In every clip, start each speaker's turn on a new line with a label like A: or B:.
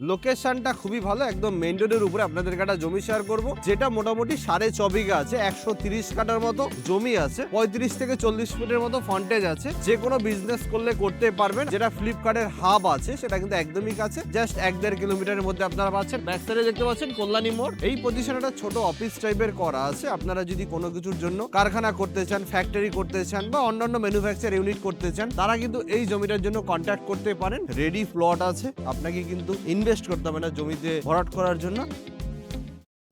A: লোকেশনটা খুবই ভালো, একদম মেইন রোডের উপরে আপনাদেরকে একটা জমি শেয়ার করব, যেটা মোটামুটি 6.5 বিঘা আছে, 130 কাঠার মতো জমি আছে, 35 থেকে 40 ফুটের মতো ফ্রন্টেজ আছে। যে কোনো বিজনেস করলে করতে পারবেন। যেটা ফ্লিপকার্টের হাব আছে সেটা কিন্তু একদমই কাছে, জাস্ট 1-1.5 কিলোমিটারের মধ্যে আপনারা পাচ্ছেন। ব্যাক সাইডে দেখতে পাচ্ছেন কল্যাণী মোড়। এই পজিশনে একটা ছোট অফিস টাইপের করা আছে। আপনারা যদি কোনো কিছুর জন্য কারখানা করতে চান, ফ্যাক্টরি করতে চান বা অন্যান্য ম্যানুফ্যাকচার ইউনিট করতে চান, তারা কিন্তু এই জমিটার জন্য কন্ট্যাক্ট করতে পারেন। রেডি প্লট আছে, আপনাকে কিন্তু ইনভেস্ট করতে হবে না জমিতে ভরাট করার জন্য।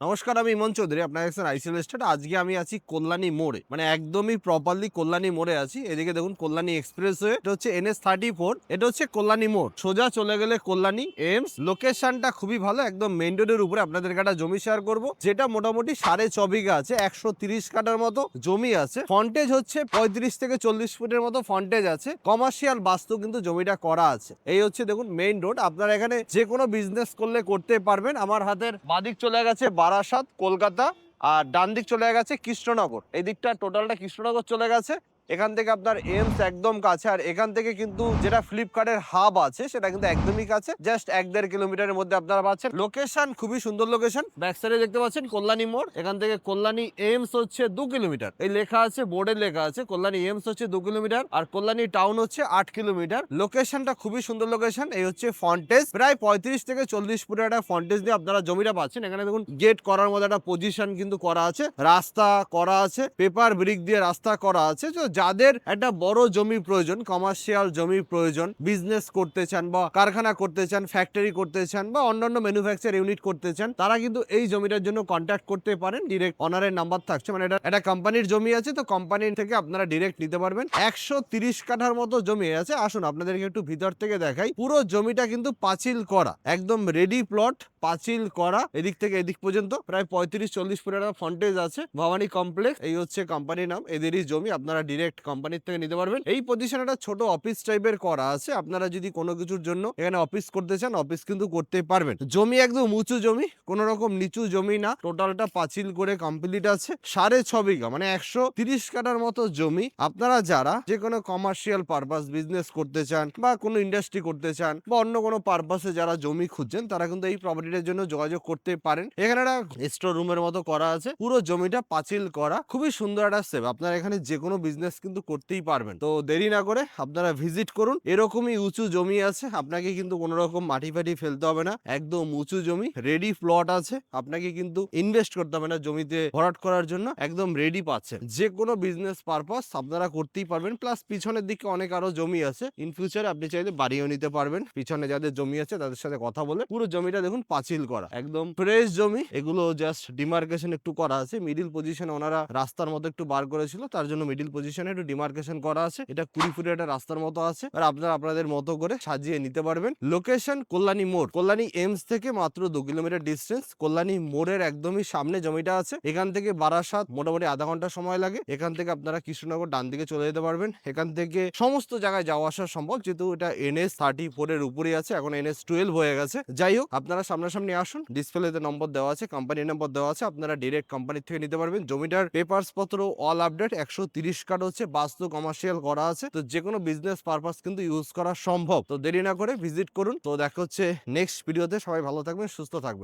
A: নমস্কার, আমি ইমন চৌধুরী, আপনার কাছে আইসিএল এস্টেট। আজকে আমি আছি কল্যাণী মোড়ে, মানে একদমই প্রপারলি কল্যাণী মোড়ে আছি। এদিকে দেখুন কল্যাণী এক্সপ্রেসওয়ে, এটা হচ্ছে NH-34, এটা হচ্ছে কল্যাণী মোড়। সোজা চলে গেলে কল্যাণী এইমস। লোকেশনটা খুবই ভালো, একদম মেইন রোডের উপরে আপনাদেরকে একটা জমি শেয়ার করব, যেটা মোটামুটি 6.5 বিঘা আছে, 130 কাঠার মতো জমি আছে। ফ্রন্টেজ হচ্ছে 35 থেকে 40 ফুটের মতো ফ্রন্টেজ আছে। কমার্শিয়াল বাস্তু কিন্তু জমিটা করা আছে। এই হচ্ছে দেখুন মেইন রোড। আপনারা এখানে যে কোনো বিজনেস করলে করতে পারবেন। আমার হাতের বাদিক চলে গেছে বারাসাত কলকাতা, আর ডান দিক চলে গেছে কৃষ্ণনগর। এই দিকটা টোটালটা কৃষ্ণনগর চলে গেছে। এখান থেকে আপনার এইমস একদম কাছে, আর এখান থেকে কিন্তু যেটা ফ্লিপকার্টের হাব আছে সেটা কিন্তু একদমই কাছে, জাস্ট 1-1.5 কিলোমিটারের মধ্যে আপনারা পাচ্ছেন। লোকেশন খুবই সুন্দর লোকেশন। ব্যাক সাইডে দেখতে পাচ্ছেন কল্যাণী মোড়। এখান থেকে কল্যাণী এইমস হচ্ছে 2 কিলোমিটার। এই লেখা আছে, বোর্ডে লেখা আছে কল্যাণী এইমস হচ্ছে 2 কিলোমিটার, আর কল্যাণী টাউন হচ্ছে 8 কিলোমিটার। লোকেশনটা খুবই সুন্দর লোকেশন। এই হচ্ছে ফ্রন্টেজ, প্রায় 35 থেকে 40 ফুটের একটা ফ্রন্টেজ দিয়ে আপনারা জমিটা পাচ্ছেন। এখানে দেখুন গেট করার মধ্যে একটা পজিশন কিন্তু করা আছে, রাস্তা করা আছে, পেপার ব্রিক দিয়ে রাস্তা করা আছে। তো যাদের একটা বড় জমি প্রয়োজন, কমার্শিয়াল জমি প্রয়োজন, বিজনেস করতে চান বা কারখানা করতে চান, ফ্যাক্টরি করতে চান বা অন্যান্য ম্যানুফ্যাকচার ইউনিট করতে চান, তারা কিন্তু এই জমিটার জন্য কন্ট্যাক্ট করতে পারেন। ডিরেক্ট অনারের নাম্বার থাকছে, মানে এটা একটা কোম্পানির জমি আছে, তো কোম্পানির থেকে আপনারা ডিরেক্ট নিতে পারবেন। 130 কাঠার মতো জমি আছে। আসুন আপনাদেরকে একটু ভিতর থেকে দেখাই। পুরো জমিটা কিন্তু পাঁচিল করা, একদম রেডি প্লট, পাঁচিল করা। এদিক থেকে এদিক পর্যন্ত প্রায় 35-40 ফুটের ফ্রন্টেজ আছে। ভবানী কমপ্লেক্স, এই হচ্ছে কোম্পানির নাম। এদেরই জমি, আপনারা ডিরেক্ট কোম্পানির থেকে নিতে পারবেন। এই পজিশনে একটা ছোট অফিস টাইপের করা আছে। আপনারা যদি কোনো কিছুর জন্য এখানে অফিস করতে চান, অফিস কিন্তু করতে পারবেন। জমি একদম উঁচু জমি, কোন রকম নিচু জমি না। টোটালটা পাঁচিল করে কমপ্লিট আছে। 6.5 বিঘা, মানে 130 কাঠার মতো জমি। আপনারা যারা যে কোনো কমার্শিয়াল পারপাস বিজনেস করতে চান বা কোনো ইন্ডাস্ট্রি করতে চান বা অন্য কোনো পারপাসে যারা জমি খুঁজছেন, তারা কিন্তু এই প্রপার্টিটার জন্য যোগাযোগ করতে পারেন। এখানে একটা স্টোর রুমের মতো করা আছে। পুরো জমিটা পাঁচিল করা, খুবই সুন্দর একটা সেভ। আপনারা এখানে যে কোনো বিজনেস কিন্তু করতেই পারবেন। তো দেরি না করে আপনারা ভিজিট করুন। এরকমই উঁচু জমি আছে, আপনাকে কিন্তু কোনো রকম মাটি ফাটি ফেলতে হবে না। একদম উঁচু জমি, রেডি প্লট আছে। আপনাকে কিন্তু ইনভেস্ট করতে হবে না জমিতে ভরাট করার জন্য, একদম রেডি পাচ্ছেন। যে কোনো বিজনেস পারপাস আপনারা করতেই পারবেন। প্লাস পিছনের দিকে অনেক আরো জমি আছে। ইন ফিউচারে আপনি চাইলে বাড়িও নিতে পারবেন। পিছনে যাদের জমি আছে তাদের সাথে কথা বলে। পুরো জমিটা দেখুন পাঁচিল করা, একদম ফ্রেশ জমি। এগুলো জাস্ট ডিমার্কেশন একটু করা আছে। মিডিল পজিশনে ওনারা রাস্তার মতো একটু বার করেছিল, তার জন্য মিডিল পজিশনে একটু ডিমার্কেশন করা আছে। এটা 20 ফুটের একটা রাস্তার মতো আছে, আর আপনারা আপনাদের মতো করে সাজিয়ে নিতে পারবেন। লোকেশন কল্যাণী মোড়, কল্যাণী এইমস থেকে মাত্র 2 কিলোমিটার ডিস্টেন্স। কল্যাণী মোড়ের একদমই সামনে জমিটা আছে। এখান থেকে বারাসাত মোটামুটি আধা ঘন্টা সময় লাগে। এখান থেকে আপনারা কৃষ্ণনগর ডান দিকে চলে যেতে পারবেন। এখান থেকে সমস্ত জায়গায় যাওয়া আসা সম্ভব, যেহেতু এটা NH-34 এর উপরেই আছে, এখন NH-12 হয়ে গেছে। যাই হোক, আপনারা সামনাসামনি আসুন। ডিসপ্লেতে নম্বর দেওয়া আছে, কোম্পানির নম্বর দেওয়া আছে, আপনারা ডিরেক্ট কোম্পানির থেকে নিতে পারবেন। জমিটার পেপারস পত্র অল আপডেট। 130 কাঠ হচ্ছে, বাস্তু কমার্শিয়াল করা আছে। তো যে কোনো বিজনেস পারপাস কিন্তু ইউজ করা সম্ভব। তো দেরি না করে ভিজিট করুন। তো দেখা হচ্ছে নেক্সট ভিডিওতে। সবাই ভালো থাকবেন, সুস্থ থাকবেন।